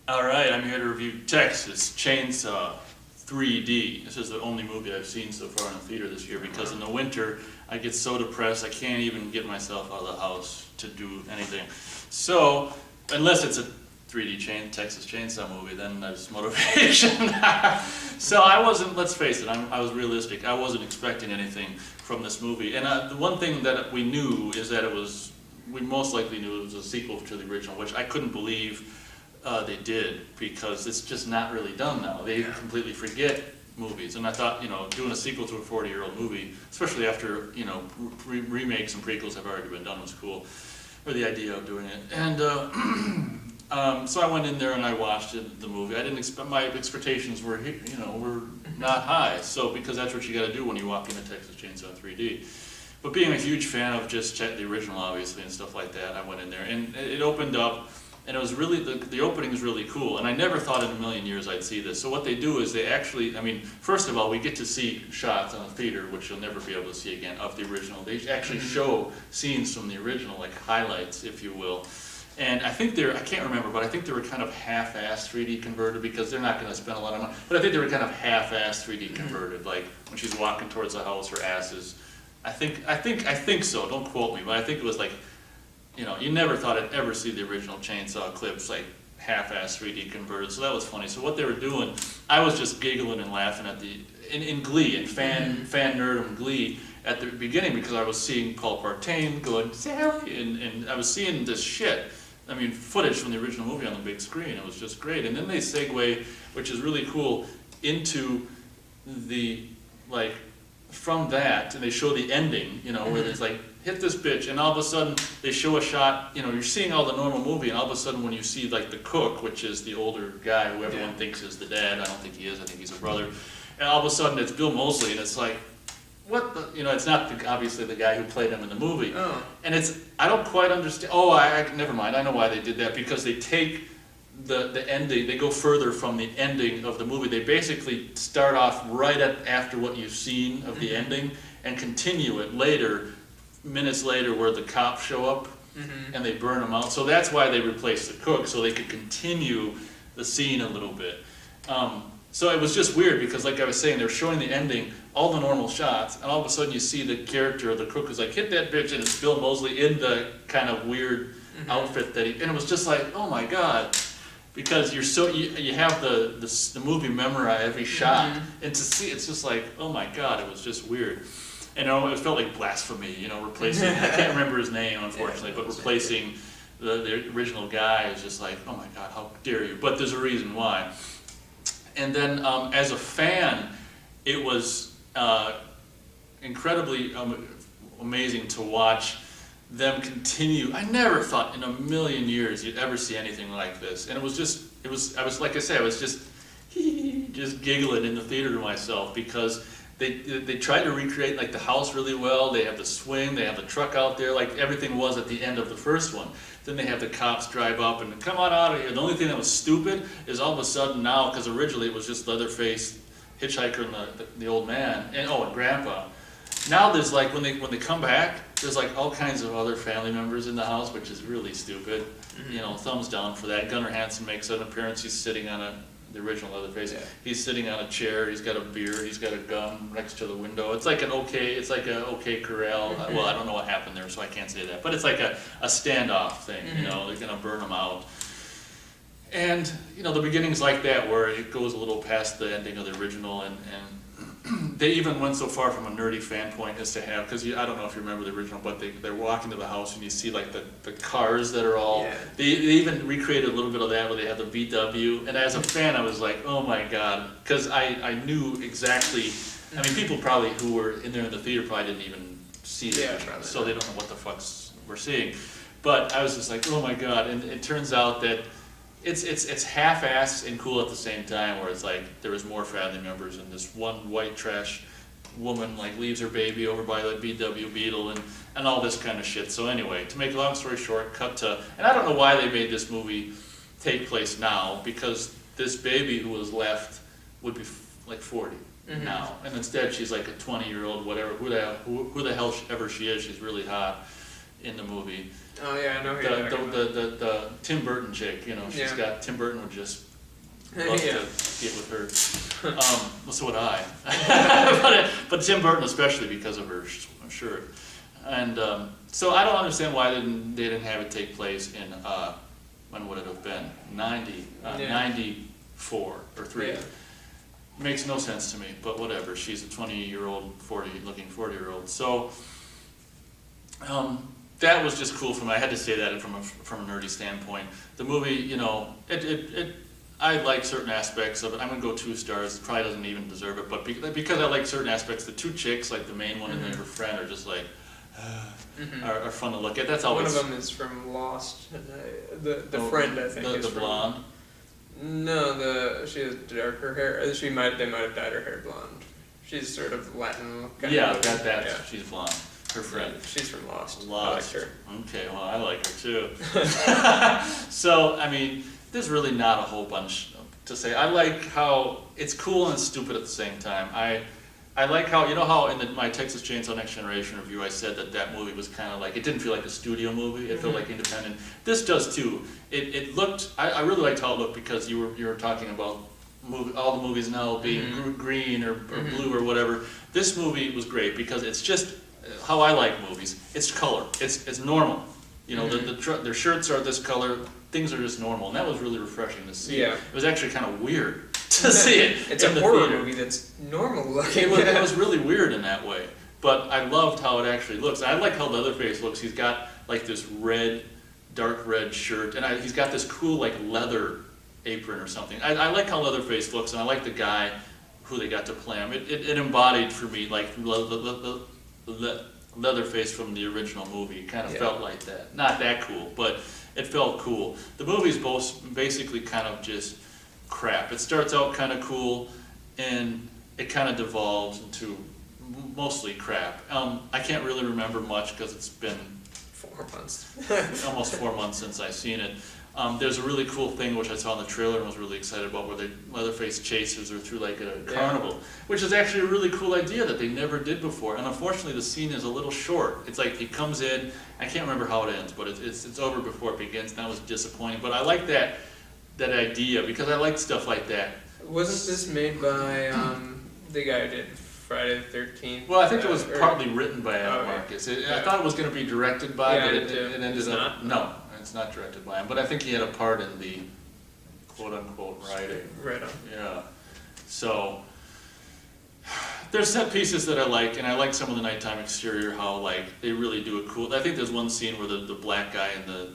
Alright, I'm here to review Texas Chainsaw 3D. This is the only movie I've seen so far in the theater this year because in the winter I get so depressed I can't even get myself out of the house to do anything. So, unless it's a 3D Texas Chainsaw movie, then there's motivation. So I wasn't, let's face it, I was realistic. I wasn't expecting anything from this movie. And the one thing that we knew is that we most likely knew it was a sequel to the original, which I couldn't believe they did, because it's just not really done now. They completely forget movies, and I thought, doing a sequel to a 40-year-old movie, especially after, remakes and prequels have already been done, was cool, or the idea of doing it. And so I went in there and I watched the movie. I didn't expect, my expectations were not high, so because that's what you got to do when you walk into Texas Chainsaw 3D. But being a huge fan of just the original, obviously, and stuff like that, I went in there, and it opened up. And it was really, the opening is really cool, and I never thought in a million years I'd see this. So what they do is they actually, first of all, we get to see shots on the theater, which you'll never be able to see again, of the original. They actually show scenes from the original, like highlights, if you will. And I think I can't remember, but I think they were kind of half-assed 3D converted, because they're not going to spend a lot of money. But I think they were kind of half-assed 3D converted, like when she's walking towards the house, her ass is, I think so, don't quote me, but I think it was like, you never thought I'd ever see the original Chainsaw clips, like half-assed 3D converted, so that was funny. So what they were doing, I was just giggling and laughing at in glee, in fan nerdom glee at the beginning, because I was seeing Paul Partain going, Sally, and I was seeing this shit, footage from the original movie on the big screen. It was just great. And then they segue, which is really cool, into from that, and they show the ending, where there's like, hit this bitch, and all of a sudden they show a shot, you're seeing all the normal movie, and all of a sudden when you see like the cook, which is the older guy who everyone thinks is the dad, I don't think he is, I think he's a brother, and all of a sudden it's Bill Moseley, and it's like, what the, it's not obviously the guy who played him in the movie. And I don't quite understand, never mind, I know why they did that, because they take the ending, they go further from the ending of the movie. They basically start off right after what you've seen of the ending, and continue it later, minutes later, where the cops show up and they burn them out. So that's why they replaced the cook, so they could continue the scene a little bit. So it was just weird, because like I was saying, they're showing the ending, all the normal shots, and all of a sudden you see the character of the cook who's like, hit that bitch, and it's Bill Moseley in the kind of weird outfit that and it was just like, oh my God. Because you have the movie memorize every shot, and to see, it's just like, oh my God, it was just weird. And it felt like blasphemy, replacing, I can't remember his name, unfortunately, but replacing the original guy is just like, oh my God, how dare you. But there's a reason why. And then as a fan, it was incredibly amazing to watch them continue. I never thought in a million years you'd ever see anything like this. And I was like I said, I was just giggling in the theater to myself, because they tried to recreate like the house really well. They have the swing, they have the truck out there, like everything was at the end of the first one. Then they have the cops drive up and come on out of here. The only thing that was stupid is all of a sudden now, because originally it was just Leatherface, Hitchhiker, and the old man, and Grandpa. Now there's like, when they come back, there's like all kinds of other family members in the house, which is really stupid. Thumbs down for that. Gunnar Hansen makes an appearance. He's sitting on the original Leatherface. Yeah. He's sitting on a chair. He's got a beer. He's got a gun next to the window. It's like a OK Corral. Well, I don't know what happened there, so I can't say that. But it's like a standoff thing. They're gonna burn them out. And the beginning's like that, where it goes a little past the ending of the original, and they even went so far from a nerdy fan point as to have, because I don't know if you remember the original, but they're walking to the house and you see like the cars that are all, they even recreated a little bit of that where they had the VW, and as a fan I was like, oh my God, because I knew exactly, people probably who were in there in the theater probably didn't even see it, so they don't know what the fucks we're seeing. But I was just like, oh my God, and it turns out that it's half-assed and cool at the same time, where it's like there was more family members, and this one white trash woman like leaves her baby over by the VW Beetle and all this kind of shit. So anyway, to make a long story short, cut to, and I don't know why they made this movie take place now, because this baby who was left would be like 40. now, and instead she's like a 20-year-old, whatever, who the hell ever she is, she's really hot in the movie. Oh yeah, I know who you're talking about. The Tim Burton chick, she's got, Tim Burton would just love to get with her. Well, so would I. but Tim Burton especially because of her shirt. And so I don't understand why they didn't have it take place in, when would it have been? 94 or 3. Yeah. Makes no sense to me, but whatever. She's a 20-year-old, looking 40-year-old. So that was just cool for me. I had to say that from a nerdy standpoint. The movie, I like certain aspects of it. I'm gonna go 2 stars. It probably doesn't even deserve it, but because I like certain aspects, the 2 chicks, like the main one and then her friend, are just like are fun to look at. That's always one of them is from Lost. The friend, I think, is the blonde. No, she has darker hair. They might have dyed her hair blonde. She's sort of Latin kind of. She's blonde. Her friend. She's from Lost. Lost. I like her. Okay, well, I like her too. So, I mean, there's really not a whole bunch to say. I like how it's cool and stupid at the same time. I like how, how in my Texas Chainsaw Next Generation review I said that movie was kind of like, it didn't feel like a studio movie, it felt like independent. This does too. It looked, I really liked how it looked because you were talking about all the movies now being green or blue or whatever. This movie was great because it's just how I like movies. It's color. It's normal. Their shirts are this color. Things are just normal, and that was really refreshing to see. Yeah. It was actually kind of weird to see it. It's in a the horror theater. movie that's normal looking. It was really weird in that way, but I loved how it actually looks. I like how Leatherface looks. He's got like this dark red shirt, and he's got this cool like leather apron or something. I like how Leatherface looks, and I like the guy who they got to play him. It embodied for me like Leatherface from the original movie. It kind of felt like that. Not that cool, but it felt cool. The movie's basically kind of just crap. It starts out kind of cool, and it kind of devolves into mostly crap. I can't really remember much because it's been 4 months. almost 4 months since I've seen it. There's a really cool thing which I saw in the trailer and was really excited about, where Leatherface chases her through like a carnival, which is actually a really cool idea that they never did before. And unfortunately, the scene is a little short. It's like he comes in. I can't remember how it ends, but it's over before it begins. And that was disappointing. But I like that idea because I like stuff like that. Wasn't this made by the guy who did Friday the 13th? Well, I think it was partly written by Adam Marcus. I thought it was going to be directed by, but it ended up no. It's not directed by him, but I think he had a part in the quote-unquote writing. Right on. Yeah. So there's set pieces that I like, and I like some of the nighttime exterior, how like they really do it cool. I think there's one scene where the black guy and the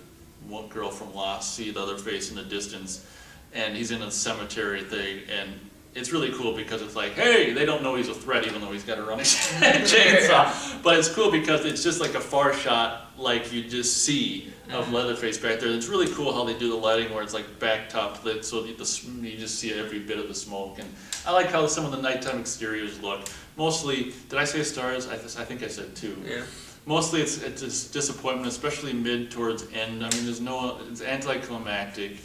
one girl from Lost see the other face in the distance, and he's in a cemetery thing, and it's really cool because it's like, hey, they don't know he's a threat even though he's got a running chainsaw. But it's cool because it's just like a far shot like you just see of Leatherface back there. It's really cool how they do the lighting where it's like back top lit so you just see every bit of the smoke. And I like how some of the nighttime exteriors look. Mostly, did I say stars? I think I said 2. Yeah. Mostly it's just disappointment, especially mid towards end. I mean, it's anticlimactic.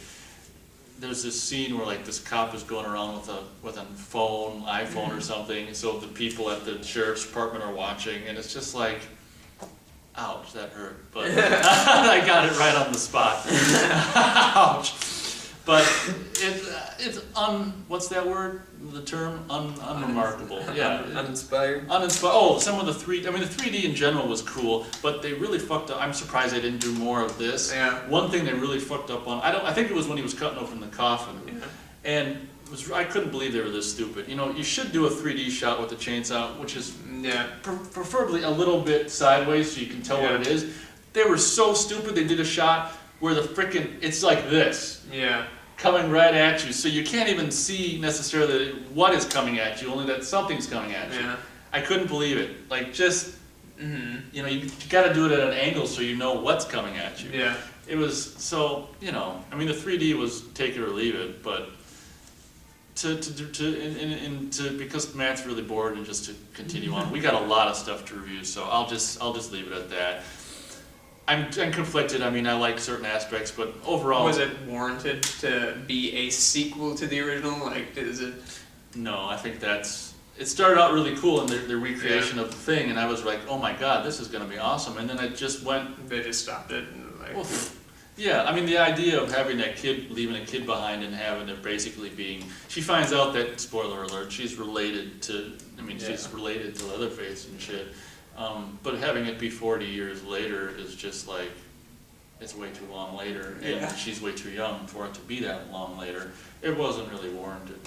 There's this scene where like this cop is going around with a iPhone or something, so the people at the sheriff's department are watching, and it's just like, ouch, that hurt. But I got it right on the spot. Ouch. But it's what's that word? The term unremarkable. Yeah. Uninspired. Uninspired. Oh, some of the 3D in general was cool, but they really fucked up. I'm surprised they didn't do more of this. Yeah. One thing they really fucked up on. I think it was when he was cutting open the coffin. Yeah. And I couldn't believe they were this stupid. You should do a 3D shot with the chainsaw, which is preferably a little bit sideways so you can tell what it is. They were so stupid. They did a shot where it's like this. Yeah. Coming right at you, so you can't even see necessarily what is coming at you, only that something's coming at you. Yeah. I couldn't believe it. Like just, you got to do it at an angle so you know what's coming at you. Yeah. It was so, the 3D was take it or leave it, but because Matt's really bored and just to continue on, we got a lot of stuff to review, so I'll just leave it at that. I'm conflicted. I mean, I like certain aspects, but overall, was it warranted to be a sequel to the original? Like, is it? No, I think that's it started out really cool in their recreation of the thing, and I was like, oh my god, this is gonna be awesome. And then it just went, They just stopped it and like. well, yeah, I mean, the idea of having that kid, leaving a kid behind and having it basically being, she finds out that, spoiler alert, she's related to, I mean, she's related to Leatherface and shit. But having it be 40 years later is just like, it's way too long later, and Yeah. she's way too young for it to be that long later. It wasn't really warranted.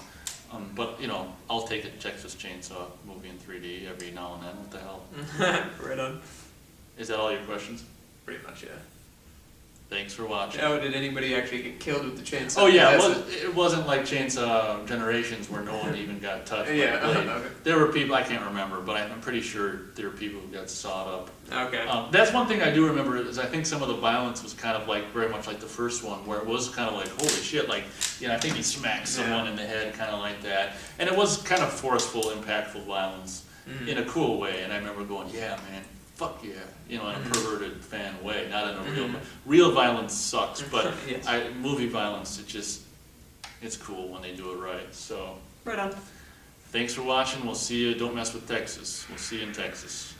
But, you know, I'll take a Texas Chainsaw movie in 3D every now and then, what the hell? Right on. Is that all your questions? Pretty much, yeah. Thanks for watching. Oh, did anybody actually get killed with the chainsaw? Oh yeah, That's it wasn't like Chainsaw Generations where no one even got touched by Yeah, the blade. okay. There were people, I can't remember, but I'm pretty sure there were people who got sawed up. Okay. That's one thing I do remember is I think some of the violence was kind of like very much like the first one, where it was kind of like, holy shit, like, you know, I think he smacked someone in the head, kind of like that. And it was kind of forceful, impactful violence in a cool way. And I remember going, yeah, man, fuck yeah, you know, in a perverted fan way, not in a real violence sucks, but Yes. movie violence, it's cool when they do it right. So, Right on. thanks for watching. We'll see you. Don't mess with Texas. We'll see you in Texas.